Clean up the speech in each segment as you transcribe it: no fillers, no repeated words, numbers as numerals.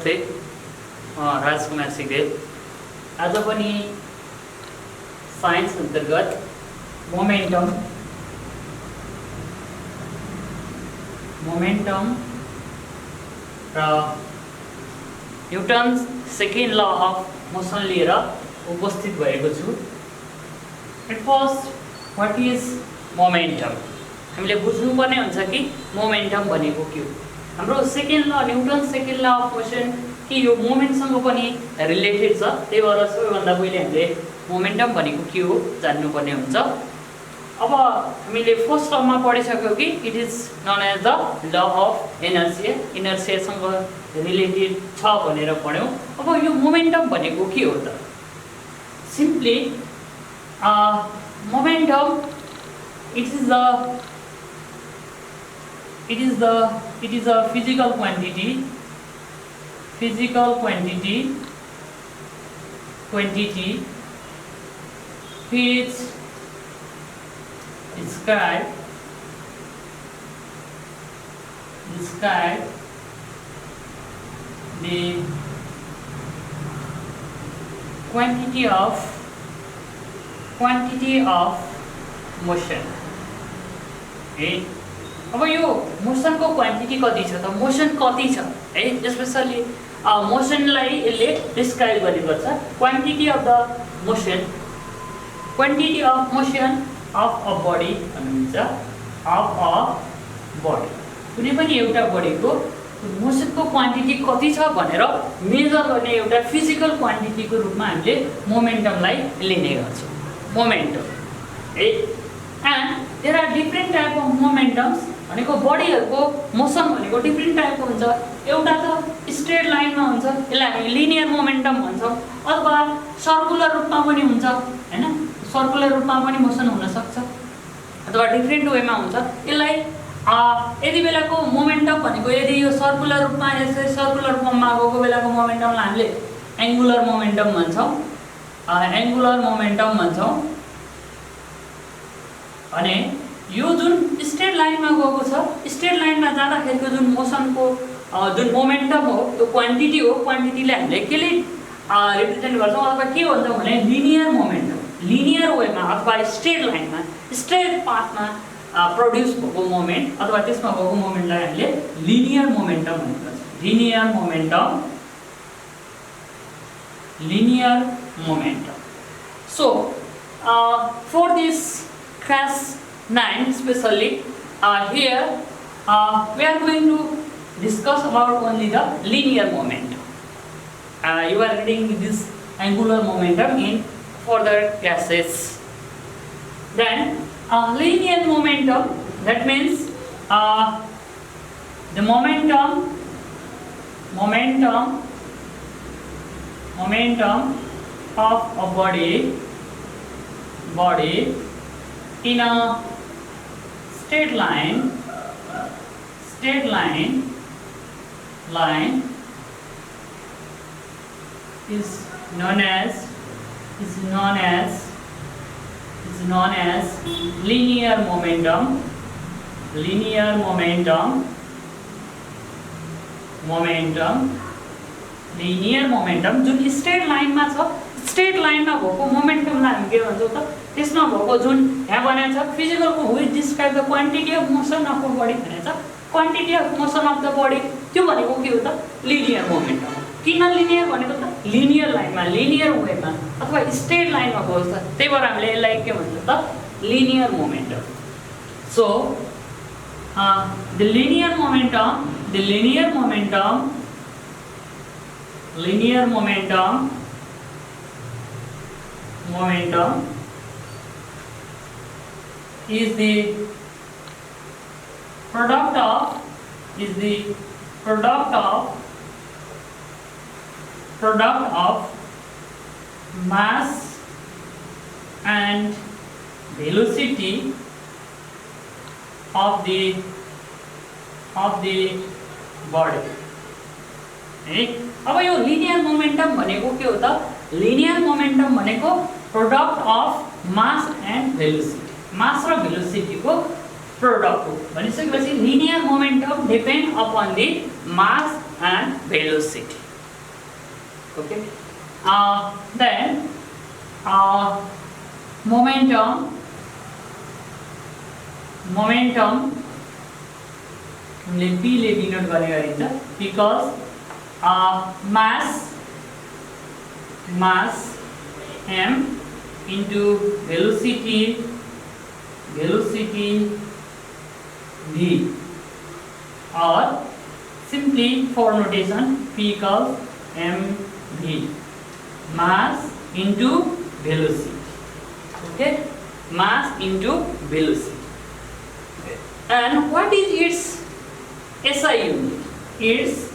नमस्ते, राजकुमार सिग्देल। आज पनि साइन्स अन्तर्गत मोमेन्टम र Newton's second law of motion लिएर उपस्थित भएको छु। At first, what is momentum? हामीले बुझ्नुपर्ने हुन्छ कि मोमेन्टम भनेको के हो। हाम्रो सेकेन्ड ल, newton second law of motion कि यो मोमेन्टसँग पनि रिलेटेड छ। त्यही भएर सबैभन्दा पहिले हामीले मोमेन्टम भनेको के हो जान्नुपर्ने हुन्छ। अब हामीले फर्स्ट टर्ममा पढिसक्यौँ कि it is known as the law of inertia, इनर्सियासँग रिलेटेड छ भनेर पढ्यौँ। अब यो मोमेन्टम भनेको के हो त? Simply momentum it is a physical quantity which describe the quantity of motion। अब यो मोसनको क्वान्टिटी कति छ त? मोसन कति छ है, स्पेसली मोसनलाई यसले डिस्क्राइब गर्ने गर्छ। Quantity of the motion, quantity of motion of a body भन्नुहुन्छ। अफ अ बडी, कुनै पनि एउटा बडीको मोसनको क्वान्टिटी कति छ भनेर मेजर गर्ने एउटा फिजिकल क्वान्टिटीको रूपमा हामीले मोमेन्टमलाई लिने गर्छौँ। मोमेन्टम है। And there are different type of momentums भनेको बडीहरूको मोसन भनेको डिफ्रेन्ट टाइपको हुन्छ। एउटा त स्ट्रेट लाइनमा हुन्छ, यसलाई हामी लिनियर मोमेन्टम भन्छौँ, अथवा सर्कुलर रूपमा पनि हुन्छ हैन। सर्कुलर रूपमा पनि मोसन हुनसक्छ अथवा डिफ्रेन्ट वेमा हुन्छ। यसलाई यति बेलाको मोमेन्टम भनेको यदि यो सर्कुलर रूपमा यसरी सर्कुलर फर्ममा गएको बेलाको मोमेन्टमलाई हामीले एङ्गुलर मोमेन्टम भन्छौँ। एङ्गुलर मोमेन्टम भन्छौँ। अनि यो जुन स्ट्रेट लाइनमा गएको छ, स्ट्रेट लाइनमा जाँदाखेरिको जुन मोसनको जुन मोमेन्टम हो, त्यो क्वान्टिटी हो। क्वान्टिटीलाई हामीले केले रिप्रेजेन्ट गर्छौँ अथवा के भन्छौँ भने लिनियर मोमेन्टम। लिनियर वेमा अथवा स्ट्रेट लाइनमा, स्ट्रेट पाथमा प्रड्युस भएको मोमेन्ट अथवा त्यसमा भएको मोमेन्टलाई हामीले लिनियर मोमेन्टम भनेको छ। Linear momentum. So for this class 9 especially here we are going to discuss about only the linear momentum. You are reading this angular momentum in further classes. Then linear momentum, that means the momentum of a body in a straight line is known as linear momentum जुन straight लाइनमा छ, straight लाइनमा भएको मोमेन्टमलाई हामी के भन्छौँ त? त्यसमा भएको जुन यहाँ भनेको छ फिजिकलको which describe the quantity of motion of the body भनेको छ। Quantity of motion of the body त्यो भनेको के हो त? Linear momentum. किन लिनियर भनेको त? लिनियर लाइनमा, लिनियर वेमा अथवा स्ट्रेट लाइनमा गएको छ, त्यही भएर हामीले यसलाई के भन्छौँ त? Linear momentum. So the linear momentum is the product of mass and velocity of the body है। अब यो लिनियर मोमेन्टम भनेको के हो त? लिनियर मोमेन्टम भनेको product of mass and velocity, mass र भेलोसिटीको प्रोडक्ट हो भनिसकेपछि linear momentum depend upon the mass and velocity. Okay. Then momentum हामीले p ले डिनोट गर्ने गरिन्छ because mass m into velocity v, or simply for notation p equals mv, mass into velocity. Okay, mass into velocity. And what is its SI unit? Its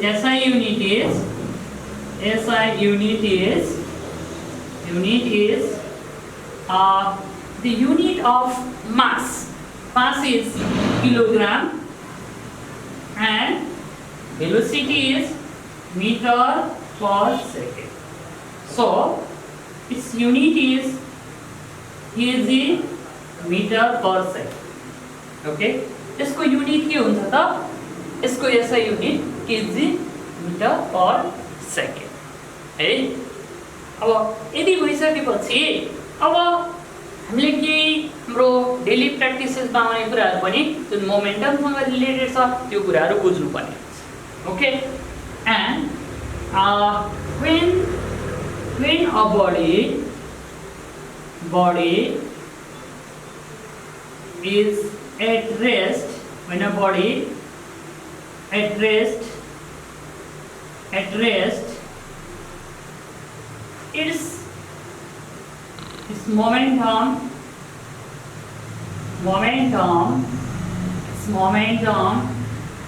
SI unit is the unit of mass. Mass is kilogram and velocity is meter per second. So its unit is kg meter per second. Okay, यसको unit के हुन्छ त? यसको SI unit kg metre per second है। अब यदि भइसकेपछि अब हामीले के हाम्रो डेली प्र्याक्टिसेसमा आउने कुराहरू पनि जुन मोमेन्टमसँग रिलेटेड छ त्यो कुराहरू बुझ्नु पर्ने हुन्छ। Okay, and when a body is at rest, when a body at rest its momentum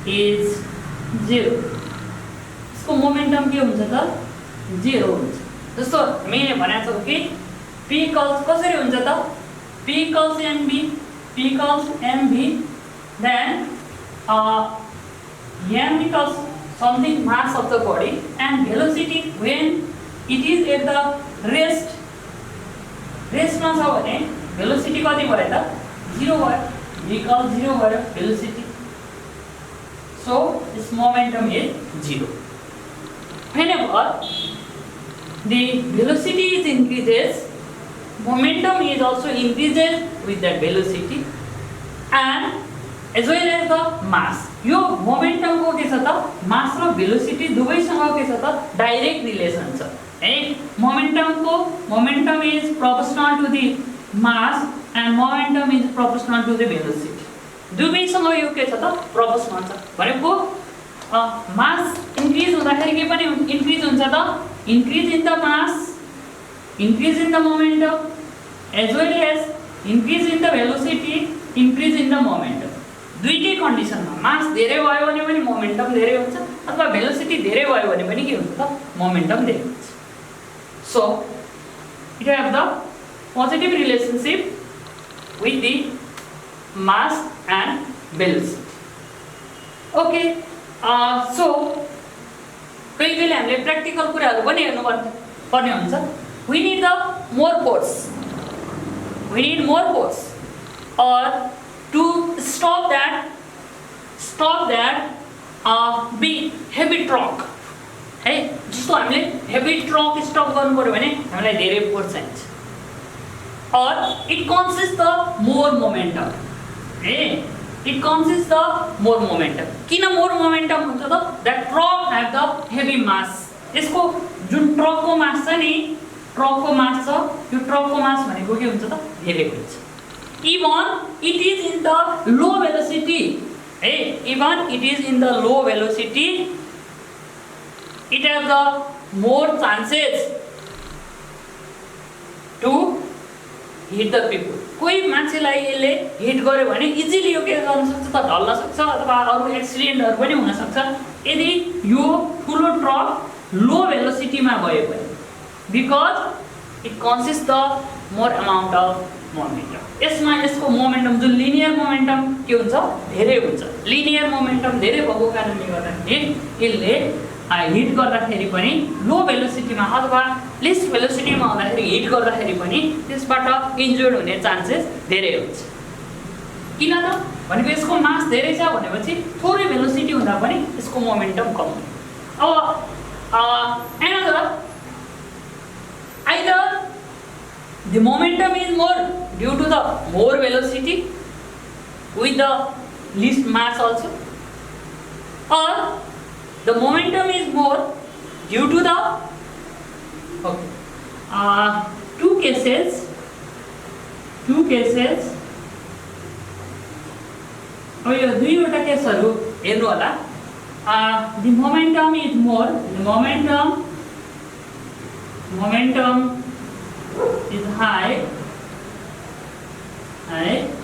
is 0. इसको मोमेन्टम के हुन्छ त? 0 हुन्छ। जस्तो मैले भनेको छु कि p equals कसरी हुन्छ त? p equals mv, then m equals something mass of the body and velocity when it is at the rest मा छ भने velocity कति भयो त? 0 भयो। v equals 0 भयो velocity, so this momentum is 0. Whenever the velocity is increases, momentum is also increases with that velocity and as well as the mass. यो momentum को के छ त? mass र velocity दुवैसँग के छ त? डाइरेक्ट रिलेसन छ है। momentum is proportional to the mass and momentum is proportional to the velocity. दुवैसँग यो के छ त? प्रोपोर्शनल छ। भनेको मास इन्क्रिज हुँदाखेरि के पनि इन्क्रिज हुन्छ त? increase in the mass, increase in the momentum, as well as increase in the velocity, increase in the momentum. दुईटै कन्डिसनमा मास धेरै भयो भने पनि मोमेन्टम धेरै हुन्छ अथवा भेलोसिटी धेरै भयो भने पनि के हुन्छ त? मोमेन्टम धेरै हुन्छ। So it have the positive relationship with the mass and velocity. Okay, so कहिले हामीले प्र्याक्टिकल कुराहरू पनि हेर्नु पर्ने हुन्छ। we need more force or to stop that big heavy truck है। जस्तो हामीले हेभी ट्रक स्टप गर्नु पर्यो भने हामीलाई धेरै फोर्स चाहिन्छ। और it consists the more momentum है। it consists the more momentum. किन more momentum हुन्छ त? that truck have the heavy mass. यसको जुन ट्रकको मास छ नि, ट्रकको मास छ, यो ट्रकको मास भनेको के हुन्छ त? धेरै हुन्छ। even it is in the low velocity है, even it is in the low velocity, it has the more chances to hit the people. कोही मान्छेलाई यसले हिट गर्यो भने इजिली यो के गर्न सक्छ त? ढल्न सक्छ अथवा अरु एक्सिडेन्टहरु पनि हुन सक्छ यदि यो ठुलो ट्रक लो भेलोसिटीमा भयो भने, because it consist the more amount of momentum. यसमा यसको मोमेन्टम जुन लिनियर मोमेन्टम के हुन्छ? धेरै हुन्छ। लिनियर मोमेन्टम धेरै भएको कारणले गर्दाखेरि यसले हिट गर्दाखेरि पनि लो भेलोसिटीमा अथवा लेस भेलोसिटीमा हुँदाखेरि हिट गर्दाखेरि पनि त्यसबाट इन्जर्ड हुने चान्सेस धेरै हुन्छ। किन त? भनेको यसको मास धेरै छ भनेपछि थोरै भेलोसिटी हुँदा पनि यसको मोमेन्टम कम हुन्छ। अब Another, either the momentum is more due to the more velocity with the least mass also, or the momentum is more due to the two cases अब यो दुईवटा केसहरु हेर्नु होला. The momentum is more, the momentum is high, if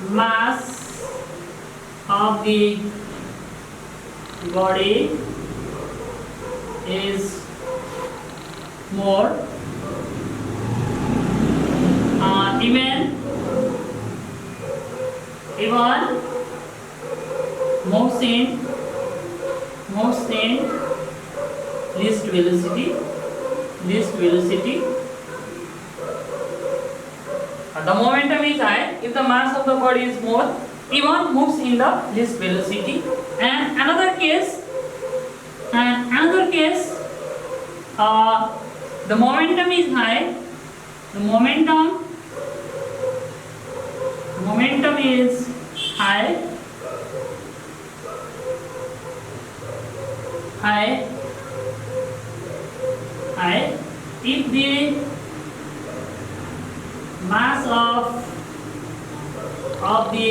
the mass of the body is more, even moves in least velocity. The momentum is high if the mass of the body is more, even moves in the least velocity. And another case, the momentum is high, the momentum is high if the mass of the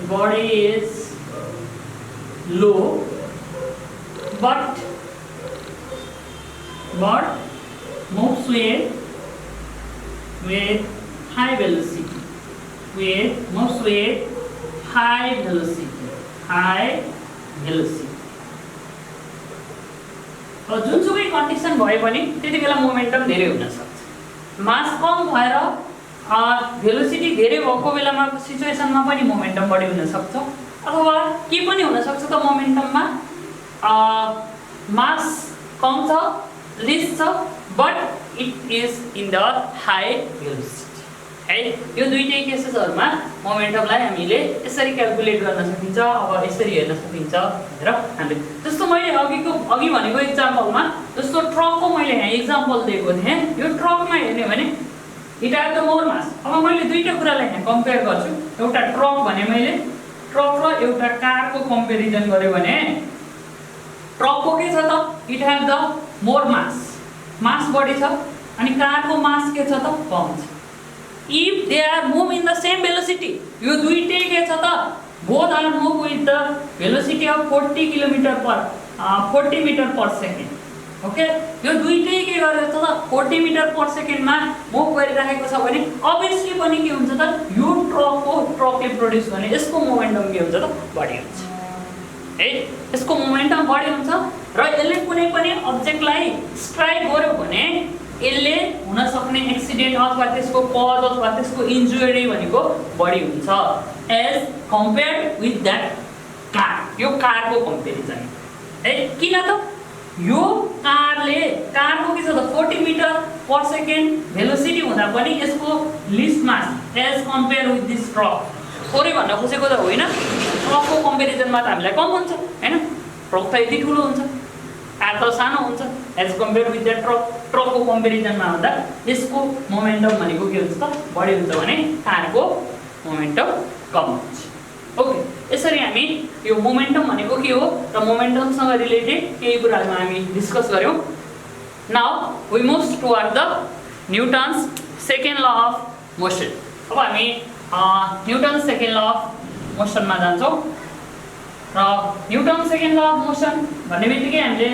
body is low, but moves with high velocity. जुनसुकै condition भए पनि त्यतिबेला momentum धेरै हुन सक्छ. मास कम भएर velocity धेरै भएको बेलामा सिचुएसनमा पनि मोमेन्टम बढी हुन सक्छ, अथवा के पनि हुन सक्छ त मोमेन्टममा मास कम छ, लेस छ, but it is in the high velocity है. यो दुईटै केसेसहरुमा मोमेन्टमलाई हामीले यसरी क्याल्कुलेट गर्न सकिन्छ. अब यसरी हेर्न सकिन्छ भनेर हामीले जस्तो मैले अघि भनेको एक्जाम्पलमा जस्तो ट्रकको मैले यहाँ एक्जाम्पल दिएको थिएँ. यो ट्रकमा हेर्ने भने इट हैव द मोर मास. अब मैले दुईटा कुरालाई यहाँ कम्पेयर गर्छु. एउटा ट्रक भने मैले ट्रक र एउटा कारको कम्पेरिजन गर्यो भने ट्रकको के छ त इट हैव द मोर मास बढी छ, अनि कारको मास के छ त कम छ. If they are move in the same velocity, यो दुईटै के छ त both are move with the velocity of 40 meter per second. Okay, यो दुईटै के गरेछ त 40 मिटर पर सेकेन्डमा मुभ गरिरहेको छ भने obviously पनि के हुन्छ त यो ट्रकले प्रोड्युस गर्ने यसको मोमेन्टम के हुन्छ त बढी हुन्छ है. यसको मोमेन्टम बढी हुन्छ र यसले कुनै पनि अब्जेक्टलाई स्ट्राइक गर्यो भने यसले हुन सक्ने एक्सिडेन्ट अथवा त्यसको कज अथवा त्यसको इन्जुरी भनेको बढी हुन्छ as compared with that car. यो कारको कम्पेरिजन है. किन त यो कारको के छ त 40 मिटर पर सेकेन्ड भेलोसिटी हुँदा पनि यसको least mass as compare with this truck. थोरै भन्न खोजेको त होइन, ट्रकको कम्पेरिजनमा त हामीलाई कम हुन्छ हैन. ट्रक त यति ठुलो हुन्छ, कार त सानो हुन्छ एज कम्पेयर विथ दैट ट्रकको कम्पेरिजनमा हुँदा यसको मोमेन्टम भनेको के हुन्छ त बढी हुन्छ भने कारको मोमेन्टम कम हुन्छ. ओके, यसरी हामी यो मोमेन्टम भनेको के हो र मोमेन्टमसँग रिलेटेड केही कुराहरू हामी डिस्कस गर्यौं. Now we moves toward the Newton's second law of motion. अब हामी न्युटन्स सेकेन्ड ल अफ मोसनमा जान्छौं र Newton's second law of motion भन्ने बित्तिकै हामीले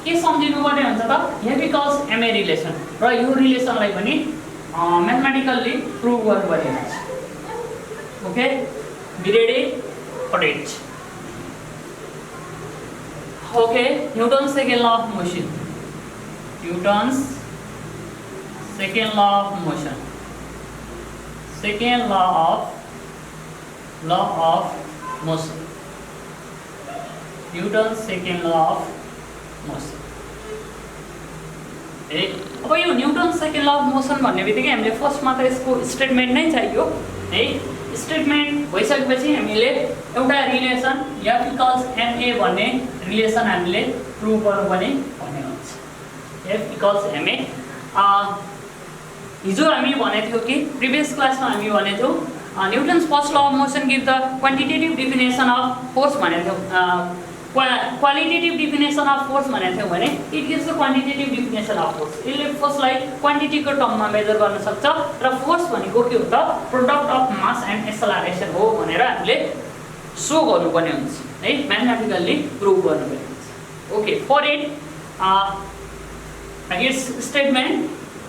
के सम्झिनु पर्ने हुन्छ त हेभी कज एमए रिलेसन, र यो रिलेसनलाई पनि म्याथमेटिकल्ली प्रुभ गर्नुपर्ने हुन्छ. Okay, be ready for it. Okay, Newton's second law of motion. Newton's second law of motion. Second law of motion. Newton's second law of motion. अब यो newton second law of motion भन्ने बित्तिकै हामीले फर्स्टमा त यसको स्टेटमेन्ट नै चाहियो. है स्टेटमेन्ट भइसकेपछि हामीले एउटा रिलेसन F इक्वल्स MA भन्ने रिलेसन हामीले प्रुभ गर्नुपर्ने भन्ने हुन्छ। F इक्वल्स MA हिजो हामी भनेको थियौँ कि प्रिभियस क्लासमा हामी भनेको थियौँ Newton's first law of motion give the quantitative definition of force भनेको थियौँ। क्वालिटेटिभ डिफिनेसन अफ फोर्स भनेको थियौँ भने it gives the quantitative definition of force. यसले फोर्सलाई क्वान्टिटीको टर्ममा मेजर गर्न सक्छ र फोर्स भनेको के हो त product of mass and acceleration हो भनेर हामीले सो गर्नुपर्ने हुन्छ है, म्याथमेटिकल्ली प्रुभ गर्नुपर्ने हुन्छ। Okay, for it it's statement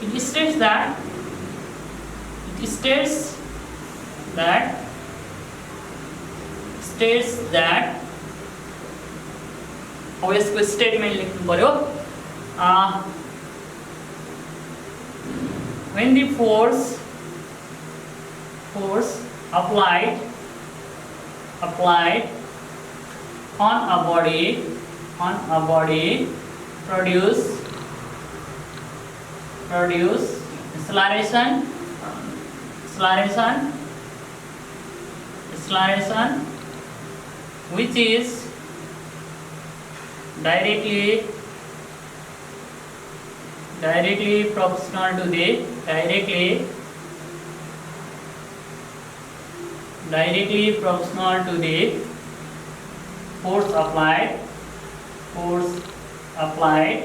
it states that अब यसको स्टेटमेन्ट लेख्नु पर्यो। when the force applied on a body produce acceleration which is directly proportional to the force applied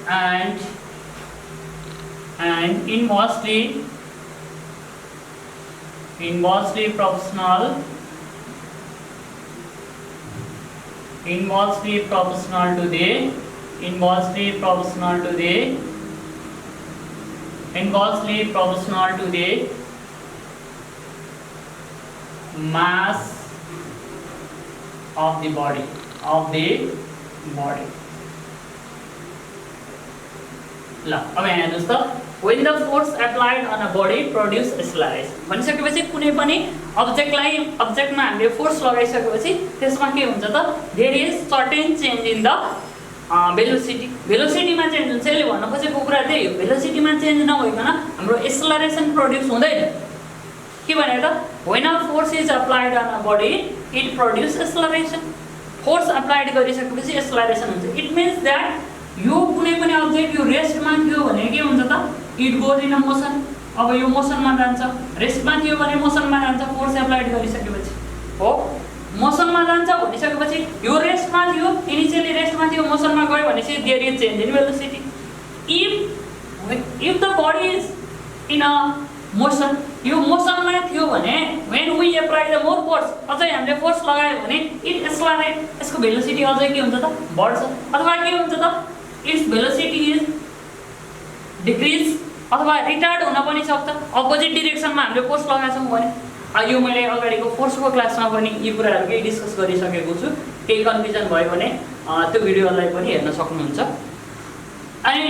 and inversely proportional to the mass of the body ल अब यहाँ हेर्नुस् त when the force applied on a body produce acceleration भनिसकेपछि कुनै पनि अब्जेक्टमा हामीले force लगाइसकेपछि त्यसमा के हुन्छ त there is certain change in the भेलोसिटीमा चेन्ज हुन्छ। यसले भन्न खोजेको कुरा त्यही हो, भेलोसिटीमा चेन्ज नभइकन हाम्रो एक्सेलरेसन प्रोड्युस हुँदैन। के भने त when a force is applied on a body it produce acceleration। Force applied गरिसकेपछि एक्सेलरेसन हुन्छ। इट मिन्स दैट यो कुनै पनि अब्जेक्ट यो रेस्टमा थियो भने के हुन्छ त it goes in a motion. अब यो मोसनमा जान्छ, रेस्टमा थियो भने मोसनमा जान्छ फोर्स एप्लाइड गरिसकेपछि हो, मोसनमा जान्छ भनिसकेपछि यो रेस्टमा थियो, इनिशियली रेस्टमा थियो, मोसनमा गयो भनेपछि there is change in velocity. If the body is in a motion, यो मोसनमा थियो भने when we apply the more force, अझै हामीले फोर्स लगायो भने इट एक्सेलरेट, यसको भेलोसिटी अझै के हुन्छ त बढ्छ। अथवा के हुन्छ त इट्स भेलोसिटी इज डिक्रिज अथवा रिटार्ड हुन पनि सक्छ। अपोजिट डिरेक्सनमा हामीले फोर्स लगाएछौँ भने यो मैले अगाडिको फोर्सको क्लासमा पनि यी कुराहरू केही डिस्कस गरिसकेको छु, केही कन्फ्युजन भयो भने त्यो भिडियोलाई पनि हेर्न सक्नुहुन्छ। अनि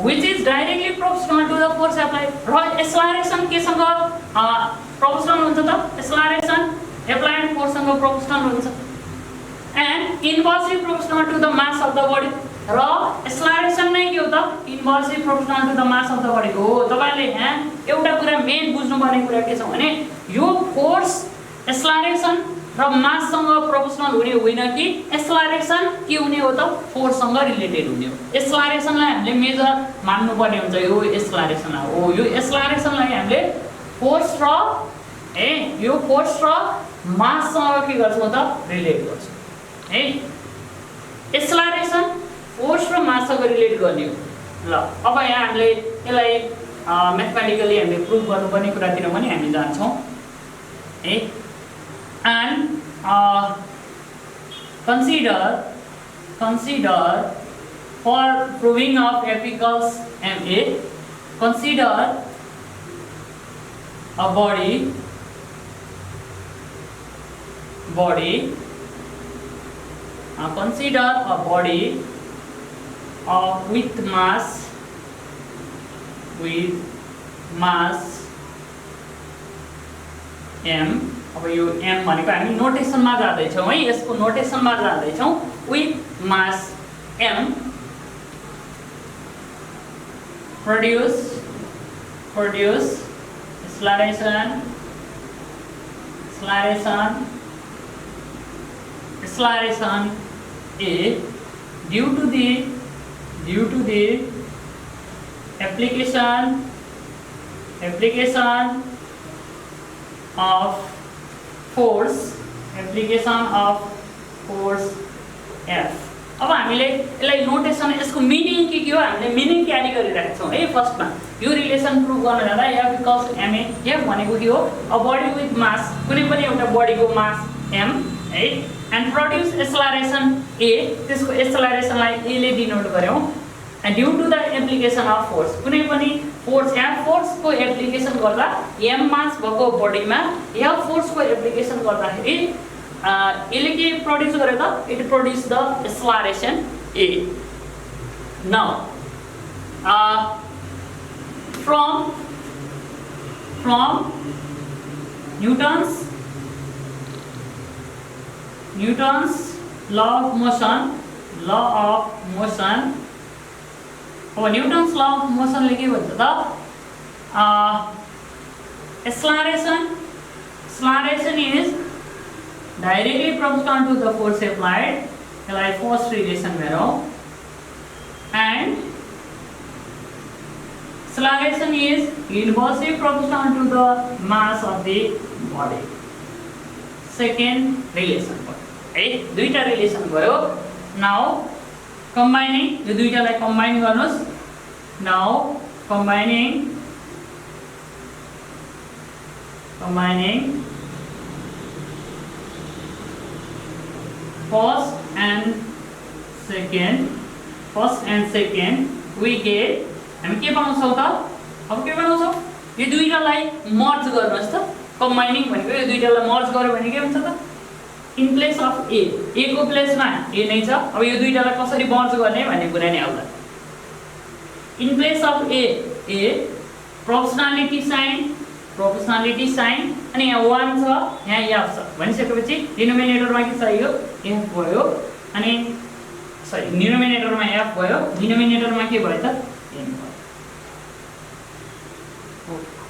which is directly proportional to the force applied र एक्सेलरेसन केसँग प्रोपोर्शनल हुन्छ त एक्सेलरेसन एप्लाइड फोर्ससँग प्रोपोर्शनल हुन्छ and inversely proportional to the mass of the body र एक्सेलरेसन नै के हो त inversely proportional to the mass of the body हो। तपाईले यहाँ एउटा कुरा मेन बुझ्नुपर्ने कुरा के छ भने यो फोर्स एक्सेलरेसन र माससँग प्रोपोर्शनल हुने होइन कि एक्सेलरेसन के हुने हो त फोर्ससँग रिलेटेड हुने हो। एक्सेलरेसनलाई हामीले मेजर मान्नुपर्ने हुन्छ, यो एक्सेलरेसन हो, यो एक्सेलरेसनलाई हामीले फोर्स र माससँग के गर्छौँ त रिलेट गर्छौँ है। एक्सेलरेसन फोर्स र माससँग रिलेट गर्ने हो। ल अब यहाँ हामीले यसलाई म्याथमेटिकली हामीले प्रुभ गर्नुपर्ने कुरातिर पनि हामी जान्छौँ है। And consider for proving of F equals MA, consider a body with mass M। अब यो m भनेको हामी नोटेसनमा जाँदैछौँ है, यसको नोटेसनमा जाँदैछौँ with mass m produce acceleration A due to the application of force F. अब हामीले यसलाई नोटेसन यसको मिनिङ के हो हामीले मिनिङ क्यारी गरिरहेका छौं है। फर्स्टमा यो रिलेसन प्रुभ गर्न जाँदा F इक्वल्स ma, F भनेको के हो अ बडी विथ मास, कुनै पनि एउटा बडीको मास m है, एन्ड प्रोड्युस एक्सेलरेसन a, त्यसको एक्सेलरेसनलाई a ले डिनोट गर्यौं, and due to the application of force, कुनै पनि फोर्स यहाँ फोर्सको एप्लिकेसन गर्दा m मास भएको बडीमा यहाँ फोर्सको एप्लिकेसन गर्दाखेरि यसले के प्रोड्युस गर्यो त, it produce the acceleration a. Now from Newton's law of motion, अब न्यूटन्स लॉ अफ मोशन ले के भन्छ त acceleration is directly proportional to the force applied, यसलाई फोर्स रिलेसन हेरौं, and acceleration is inversely proportional to the mass of the body. Second relation है, दुईटा relation भयो। नाउ कम्बाइनिङ यो दुईटालाई कम्बाइन गर्नुस्। Now combining first and second we get, हामी के बनाउँछौँ त, अब के बनाउँछौँ यो दुईटालाई मर्ज गर्नुस् त। कम्बाइनिङ भनेको यो दुईटालाई मर्ज गर्यो भने के हुन्छ त, इन प्लेस अफ ए को प्लेसमा ए नै छ। अब यो दुईटालाई कसरी मर्ज गर्ने भन्ने कुरा नै आउँला। In place of a proportionality sign अनि यहाँ 1 छ, यहाँ f छ भनिसकेपछि डिनोमिनेटरमा के चाहियो f भयो, अनि सरी डिनोमिनेटरमा f भयो, डिनोमिनेटरमा के भयो त n भयो।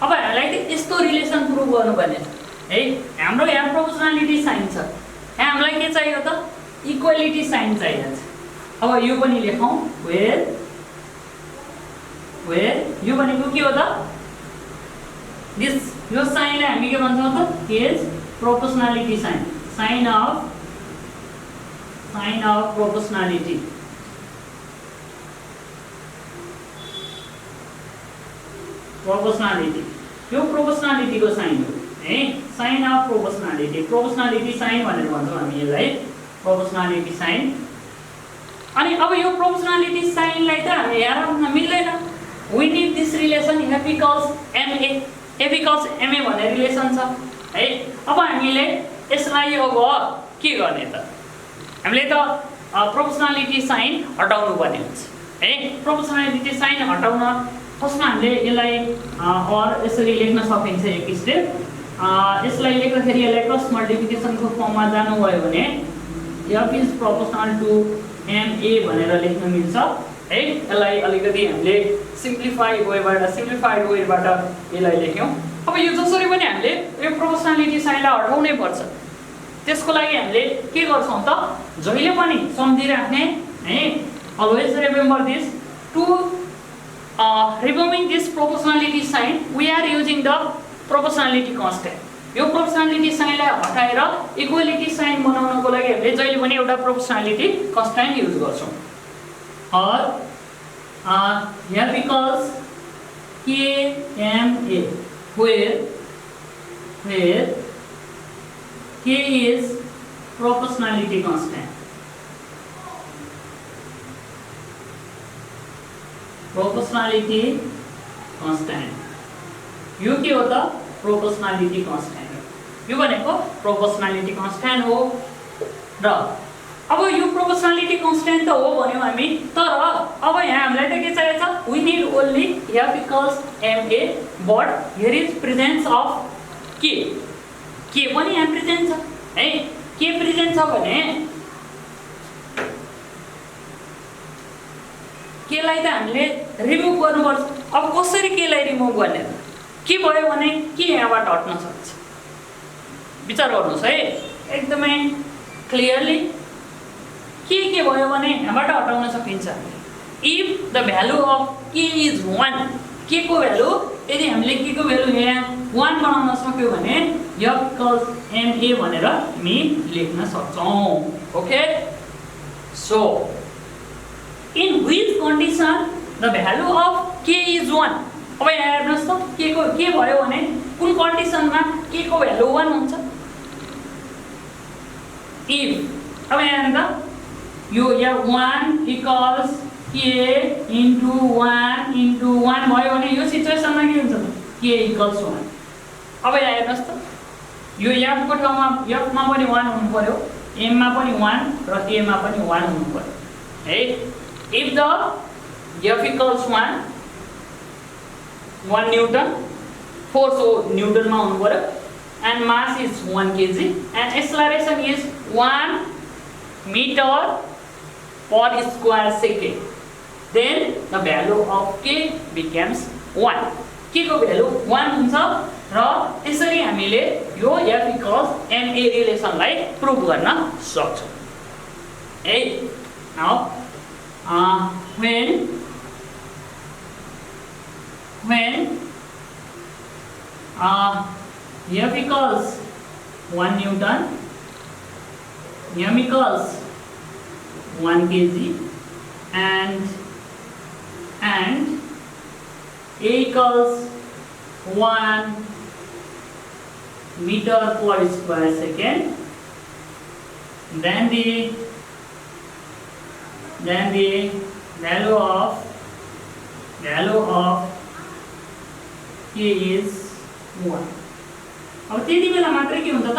अब हामीलाई यस्तो रिलेसन प्रुभ गर्नुपर्ने है। हाम्रो यहाँ प्रोपोर्सनालिटी साइन छ, यहाँ हामीलाई के चाहियो त इक्वालिटी साइन चाहिएको छ। अब यो पनि लेखौं, वेयर यो भनेको के हो त, दिस यो साइनलाई हामी के भन्छौँ त, is proportionality sign of proportionality. यो प्रोपोर्सनालिटीको साइन हो है, साइन अफ प्रोपोर्सनालिटी साइन भनेर भन्छौँ हामी यसलाई, प्रोपोर्सनालिटी साइन। अनि अब यो प्रोपोर्सनालिटी साइनलाई त हामी यहाँ राख्न मिल्दैन। We need this relation F equals ma भन्ने रिलेसन छ है। अब हामीले यसलाई अब के गर्ने त, हामीले त प्रोपोर्सनालिटी साइन हटाउनु पर्ने हुन्छ है। प्रोपोर्सनालिटी साइन हटाउन फर्स्टमा हामीले यसलाई यसरी लेख्न सकिन्छ एक स्टेप। यसलाई लेख्दाखेरि यसलाई क्रस मल्टिप्लिकेसनको फर्ममा जानुभयो भने F is proportional to ma भनेर लेख्न मिल्छ है। यसलाई अलिकति हामीले सिम्प्लिफाइड वेबाट यसलाई लेख्यौं। अब यो जसरी पनि हामीले यो प्रोपोर्सनालिटी साइनलाई हटाउनै पर्छ। त्यसको लागि हामीले के गर्छौं त, जहिले पनि सम्झिराख्ने है, always remember this, to removing this proportionality sign we are using the proportionality constant. यो प्रोपोर्सनालिटी साइनलाई हटाएर इक्वालिटी साइन बनाउनको लागि हामीले जहिले पनि एउटा प्रोपोर्सनालिटी कन्स्ट्यान्ट युज गर्छौं। और here because KMA where K is proportionality constant. Proportionality constant यो के हो त, प्रोपोर्शनलिटी कांस्टेंट यो भनेको प्रोपोर्शनलिटी कांस्टेंट हो। र अब यो प्रोपोर्शनलिटी कांस्टेंट त हो भन्यौ हामी, तर अब यहाँ हामीलाई त के चाहिएको छ, we need only F equals ma, but here is presence of k पनि यहाँ प्रेजेन्ट छ है। k प्रेजेन्ट छ भने के लाई त हामीले रिमुभ गर्नुपर्छ। अब कसरी के लाई रिमुभ गर्ने त, के भयो भने के यहाँबाट हट्न सक्छ विचार गर्नुस् है एकदमै क्लियरली के भयो भने यहाँबाट हटाउन सकिन्छ इफ द भ्यालु अफ के इज 1 के को भ्यालु यदि हामीले के को भ्यालु यहाँ 1 बनाउन सक्यौ भने f इक्वल्स ma भनेर हामी लेख्न सक्छौं okay so in which condition the value of k is 1 अब यहाँ हेर्नुस् त के भयो भने कुन कन्डिसनमा के को भ्यालु 1 हुन्छ इफ अब यहाँ हेर्नु त यो यहाँ 1 इक्वल्स k into 1 भयो भने यो सिचुएसनमा के हुन्छ k इक्वल्स 1 अब यहाँ हेर्नुस् त यो f को ठाउँमा f मा पनि 1 हुनु पर्यो m मा पनि 1 र a मा पनि 1 हुनु पर्यो है if the f equals 1 Newton force Newton मा हुनु पर्यो and mass is 1 kg and acceleration is 1 meter per square second then the value of k becomes 1 k को भ्यालु 1 हुन्छ र यसरी हामीले यो f equals ma रिलेसनलाई प्रुभ गर्न सक्छौं है now when f equals 1 Newton, m equals 1 kg and a equals 1 meter per square second, then the value of k is 1 अब त्यति बेला मात्र के हुन्छ त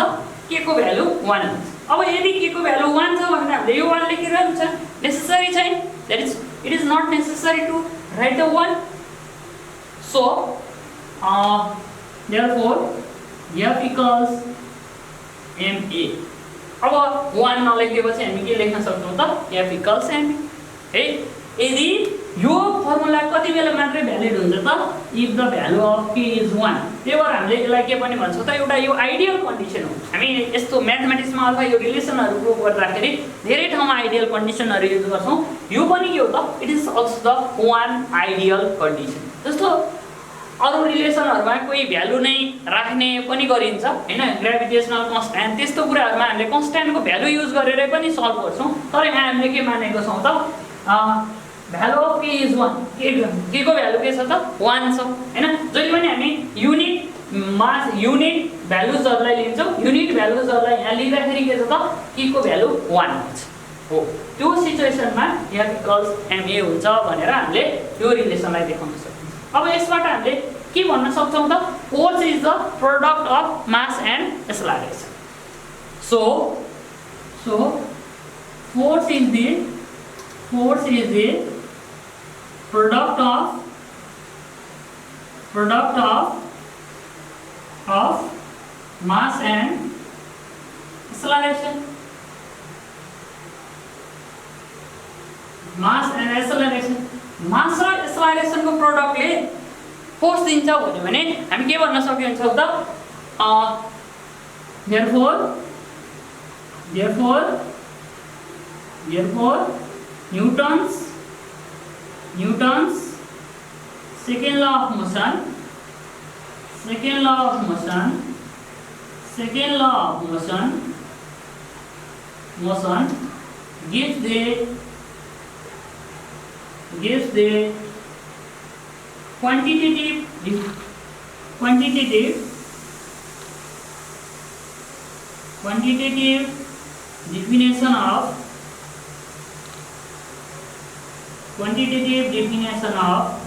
k को भ्यालु 1 हुन्छ अब यदि k को भ्यालु 1 छ भने हामीले यो 1 लेखिरहनु छ नेसेसरी छैन that is it is not necessary to write the 1 so therefore f equals ma अब 1 नलेखेपछि हामी के लेख्न सक्छौं त f equals ma है यदि यो फर्मुला कति बेला मात्र भ्यालिड हुन्छ त if the value of k is 1 त्यही भएर हामीले यसलाई के पनि भन्छौं त एउटा यो आइडियल कन्डिसन हो हामी यस्तो म्याथमेटिक्समा अथवा यो रिलेसनहरु प्रुभ गर्दाखेरि धेरै ठाउँमा आइडियल कन्डिसनहरु युज गर्छौं यो पनि के हो त it is also the one ideal condition जस्तो अरु रिलेसनहरुमा कोही भ्यालु नै राख्ने पनि गरिन्छ हैन ग्रेभिटेशनल कन्स्ट्यान्ट त्यस्तो कुराहरुमा हामीले कन्स्ट्यान्टको भ्यालु युज गरेर पनि सल्भ गर्छौं तर यहाँ हामीले के मानेको छौं त value of k is 1 k को भ्यालु के छ त 1 छ हैन जहिले पनि हामी युनिट मास युनिट भ्यालुजहरुलाई लिन्छौं युनिट भ्यालुजहरुलाई यहाँ लिँदाखेरि के छ त k को भ्यालु 1 हुन्छ हो त्यो सिचुएसनमा f इक्वल्स ma हुन्छ भनेर हामीले यो रिलेसनलाई देखाउन सकिन्छ अब यसबाट हामीले के भन्न सक्छौं त force is the product of mass and acceleration so force is the product of mass and acceleration. Mass and acceleration. Mass र acceleration को प्रोडक्ट ले फोर्स दिन्छ भने हामी के भन्न सकिन्छौं त therefore Newton's second law of motion gives the quantitative definition of